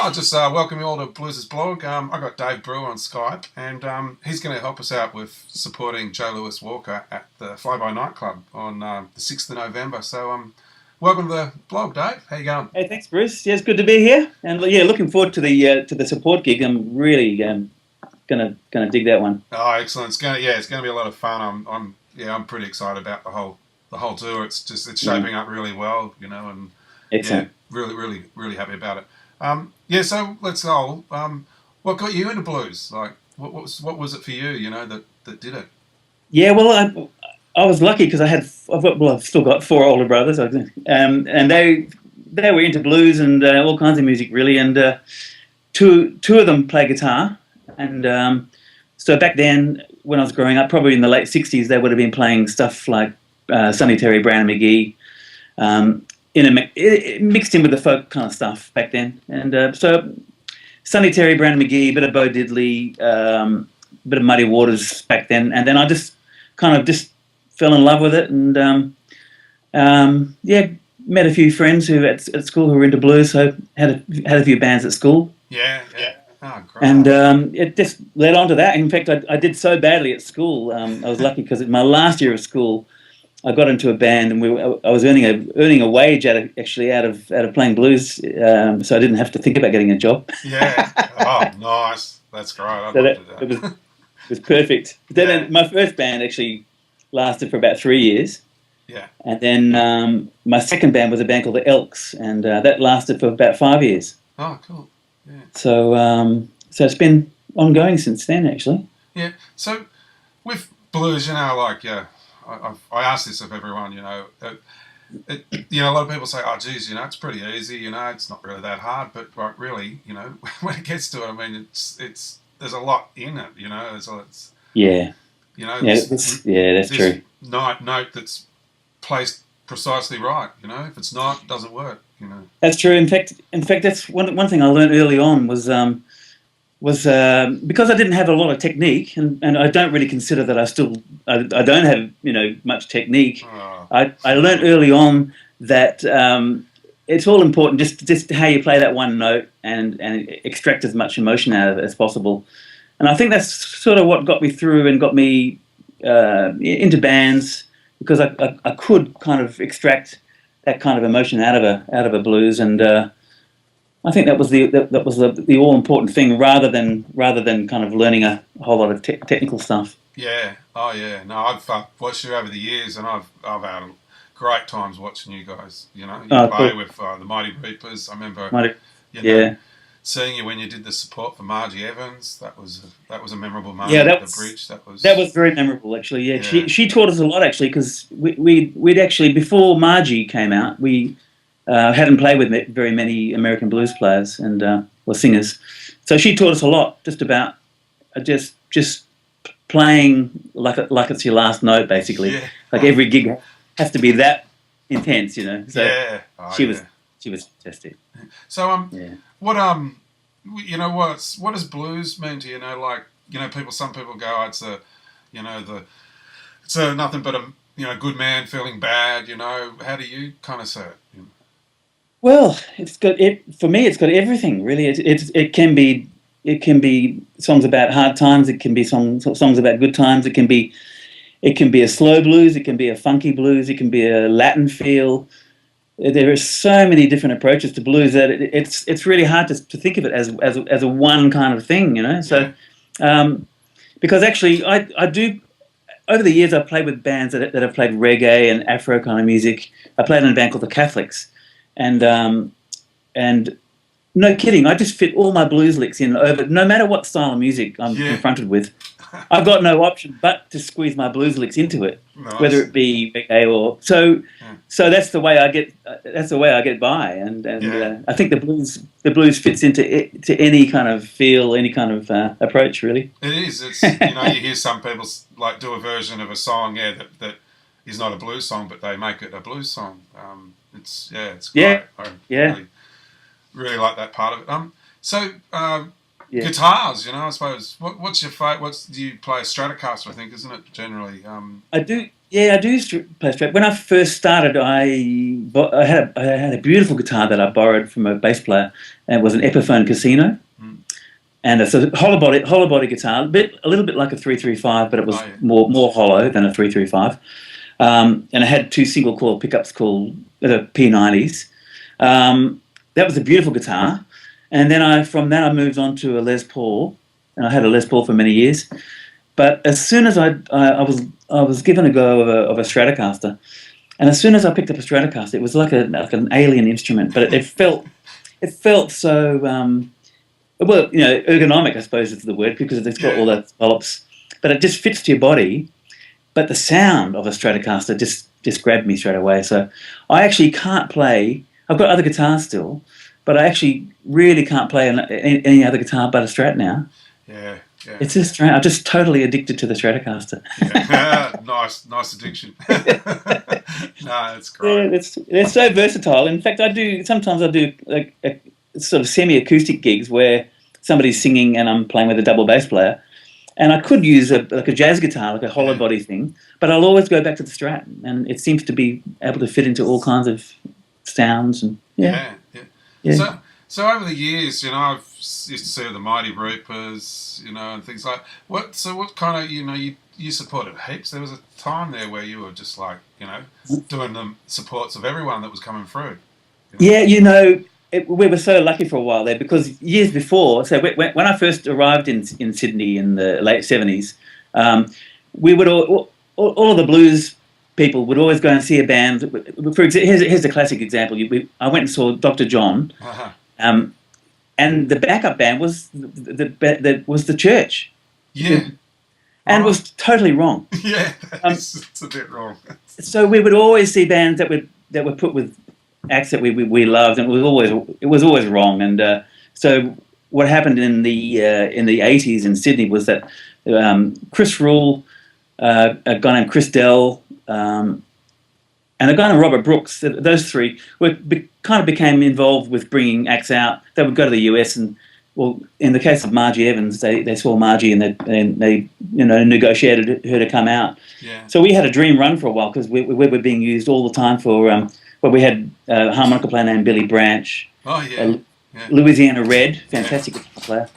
I'll just welcome you all to Blueza's blog. I got Dave Brewer on Skype, and he's going to help us out with supporting Joe Louis Walker at the Flyby nightclub on the 6th of November. So, welcome to the blog, Dave. How you going? Hey, thanks, Bruce. Yeah, it's good to be here, and yeah, looking forward to the support gig. I'm really gonna dig that one. Oh, excellent! It's gonna be a lot of fun. I'm pretty excited about the whole tour. It's shaping up really well, and Excellent. yeah, really happy about it. So let's go. What got you into blues? Like, what was it for you? That did it. Yeah, well, I was lucky because I've still got four older brothers, and they were into blues and all kinds of music really, and two of them play guitar, and so back then when I was growing up, probably in the late '60s, they would have been playing stuff like Sonny Terry, Brown and McGee. It mixed in with the folk kind of stuff back then, and so Sonny Terry, Brown and McGee, a bit of Bo Diddley, a bit of Muddy Waters back then, and then I just kind of just fell in love with it, and met a few friends who at school who were into blues, so had a few bands at school. Yeah. Oh, great. And it just led on to that. In fact, I did so badly at school. I was lucky because in my last year of school, I got into a band, and I was earning a wage out of playing blues, so I didn't have to think about getting a job. Yeah. Oh, nice. That's great. It was perfect. Then my first band actually lasted for about 3 years. Yeah. And then my second band was a band called the Elks, and that lasted for about 5 years. Oh, cool. Yeah. So it's been ongoing since then, actually. Yeah. So with blues, I ask this of everyone, a lot of people say, oh, geez, it's pretty easy, it's not really that hard, but really, when it gets to it, I mean, it's there's a lot in it, it's yeah, that's true. Note that's placed precisely right, if it's not, it doesn't work, That's true. In fact, that's one thing I learned early on was because I didn't have a lot of technique, and I don't really consider that I don't have much technique. I learned early on that it's all important just how you play that one note and extract as much emotion out of it as possible. And I think that's sort of what got me through and got me into bands, because I could kind of extract that kind of emotion out of a blues, and I think that was the all important thing, rather than kind of learning a whole lot of technical stuff. Yeah. Oh yeah. No, I've watched you over the years, and I've had great times watching you guys. You play with the Mighty Reapers. I remember seeing you when you did the support for Margie Evans. That was a memorable moment. Yeah, at the bridge. That was very memorable, actually. Yeah. She taught us a lot, actually, because we'd actually, before Margie came out, we hadn't played with very many American blues players and or singers, so she taught us a lot, just about just playing like it's your last note, basically. Yeah. Like every gig has to be that intense, So yeah. She was fantastic. So what does blues mean to you? Some people go, it's nothing but a good man feeling bad. How do you kind of say it? Well, for me. It's got everything, really. It can be songs about hard times. It can be songs about good times. It can be a slow blues. It can be a funky blues. It can be a Latin feel. There are so many different approaches to blues that it's really hard to think of it as a one kind of thing, So, because actually, I do. Over the years, I've played with bands that have played reggae and Afro kind of music. I played in a band called the Catholics. And no kidding, I just fit all my blues licks in over, no matter what style of music I'm confronted with. I've got no option but to squeeze my blues licks into it, nice. Whether it be reggae or so. So that's the way I get. That's the way I get by, and I think the blues fits into any kind of feel, any kind of approach. Really, it is. It's you hear some people do a version of a song, that is not a blues song, but they make it a blues song. It's great. I really like that part of it. Guitars, I suppose. What's your favourite? Do you play a Stratocaster? I think, isn't it generally? I do. Yeah, I do play Strat. When I first started, I had a beautiful guitar that I borrowed from a bass player, and it was an Epiphone Casino, Mm. and it's a hollow body guitar, a little bit like a 335, but it Oh was yeah. more hollow than a 335. And it had two single coil pickups called the P90s. That was a beautiful guitar, and then from that I moved on to a Les Paul, and I had a Les Paul for many years. But as soon as I was given a go of a Stratocaster, and as soon as I picked up a Stratocaster, it was like an alien instrument. But it felt so well, ergonomic, I suppose is the word, because it's got Yeah. all those polyps. But it just fits to your body. But the sound of a Stratocaster just grabbed me straight away. So I actually can't play. I've got other guitars still, but I actually really can't play any other guitar but a Strat now. Yeah. Yeah. It's just I'm just totally addicted to the Stratocaster. Yeah. Nice addiction. No, it's Yeah, great. it's so versatile. In fact, I do like sort of semi-acoustic gigs where somebody's singing and I'm playing with a double bass player, and I could use a jazz guitar, like a hollow Yeah. body thing, but I'll always go back to the Strat, and it seems to be able to fit into all kinds of sounds. And Yeah. Yeah. yeah. So over the years, I've used to see the Mighty Reapers, and things like what kind of you supported heaps. There was a time there where you were just like doing the supports of everyone that was coming through. Yeah, we were so lucky for a while there because years before, so when I first arrived in Sydney in the late 70s, we would all of the blues people would always go and see a band. Here's a classic example. I went and saw Dr. John, Uh-huh. um, and the backup band was was the church, Yeah. and it Right. was totally wrong. Yeah, Um, it's a bit wrong. so we would always see bands that were put with acts that we loved, and it was always wrong. And so what happened in the 80s in Sydney was that Chris Rule, a guy named Chris Dell, and a guy named Robert Brooks, those three kind of became involved with bringing acts out. They would go to the US and, well, in the case of Margie Evans, they saw Margie and they negotiated her to come out. Yeah. So we had a dream run for a while because we were being used all the time for, we had a harmonica player named Billy Branch, Oh yeah. Yeah. Louisiana Red, fantastic guitar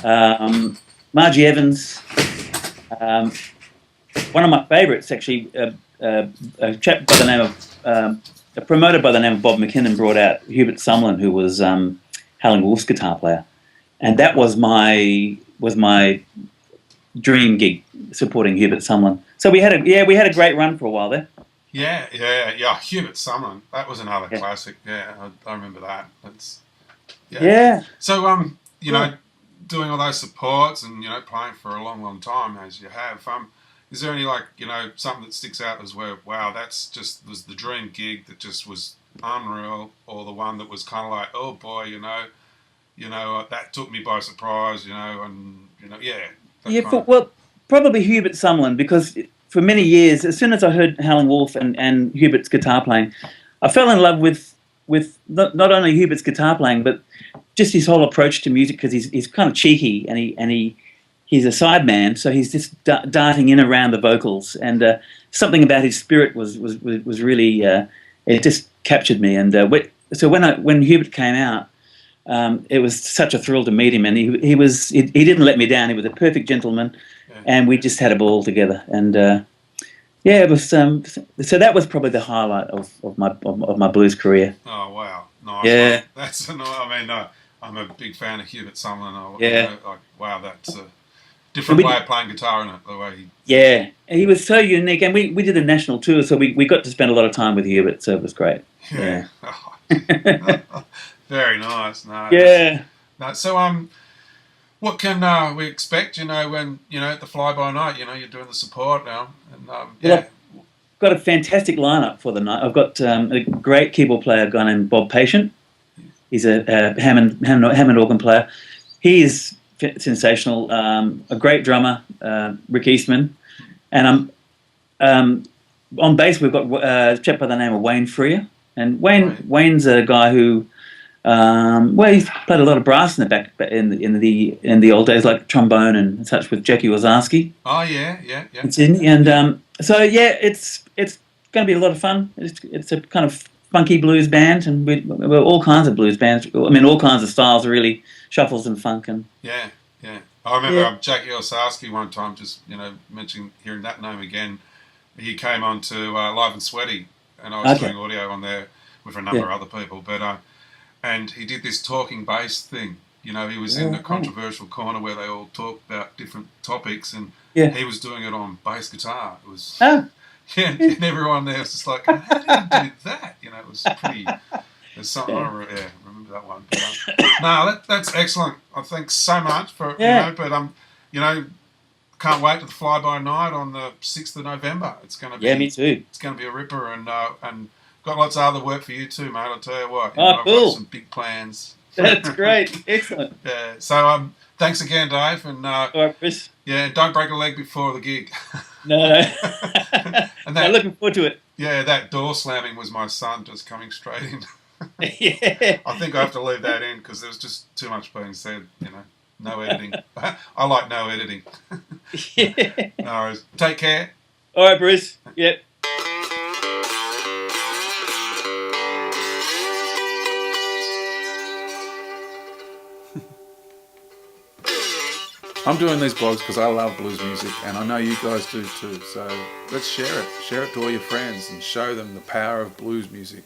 player, Margie Evans, one of my favourites actually, a chap by the name of, a promoter by the name of Bob McKinnon brought out Hubert Sumlin, who was Howlin' Wolf's guitar player, and that was my dream gig, supporting Hubert Sumlin. So we had a great run for a while there. Yeah. Hubert Sumlin, that was another classic. Yeah, I remember that. Yeah. So doing all those supports and playing for a long time as you have. Is there any something that sticks out as where wow was the dream gig that just was unreal, or the one that was kind of like, oh boy, that took me by surprise, Well, probably Hubert Sumlin, because for many years, as soon as I heard Howlin' Wolf and Hubert's guitar playing, I fell in love with not only Hubert's guitar playing, but just his whole approach to music, because he's kind of cheeky and he's a sideman, so he's just darting in around the vocals, and something about his spirit was really it just captured me. And so when Hubert came out, it was such a thrill to meet him, and he didn't let me down. He was a perfect gentleman, and we just had a ball together. And it was so that was probably the highlight of my blues career. Oh wow, nice. Yeah, that's I'm a big fan of Hubert Sumlin. Wow, that's a different way of playing guitar, isn't it? The way he... Yeah, he was so unique, and we did a national tour, so we got to spend a lot of time with Hubert, so it was great. Yeah. Very nice. No, yeah. No, so what can we expect? When at the Fly By Night, you're doing the support now, and Well, I've got a fantastic lineup for the night. I've got a great keyboard player, a guy named Bob Patient. He's a Hammond organ player. He is sensational. A great drummer, Rick Eastman, and on bass we've got a chap by the name of Wayne Freer. And Wayne's a guy who, he's played a lot of brass in the back in the old days, like trombone and such, with Jackie Wazowski. Oh yeah. In Sydney, and So yeah, it's going to be a lot of fun. It's a kind of funky blues band, and we're all kinds of blues bands. I mean, all kinds of styles, really, shuffles and funk, and Yeah, yeah. I remember yeah, Jackie Osarski one time, just mentioning hearing that name again. He came on to Live and Sweaty, and I was okay, doing audio on there with a yeah, number of other people. But and he did this talking bass thing. He was in the yeah, right. controversial corner where they all talked about different topics, and Yeah. he was doing it on bass guitar. It was Oh, yeah, yeah, and everyone there was just like, "How did he do that?" It was pretty. There's something yeah, remember that one. But, no, that's excellent. I thanks so much for yeah. but you know, can't wait to the fly by night on the 6th of November. Yeah, me too. It's gonna be a ripper, and got lots of other work for you too, mate. I'll tell you what, Oh, I've got cool. some big plans. That's great. Excellent. Yeah. So thanks again, Dave, and All right, Chris. yeah, don't break a leg before the gig. No, no. And I'm that looking forward to it. yeah, that door slamming was my son just coming straight in. Yeah. I think I have to leave that in because there's just too much being said. No editing. I like no editing. Yeah. No worries. Take care. All right, Bruce. Yep. I'm doing these blogs because I love blues music, and I know you guys do too. So let's share it. Share it to all your friends and show them the power of blues music.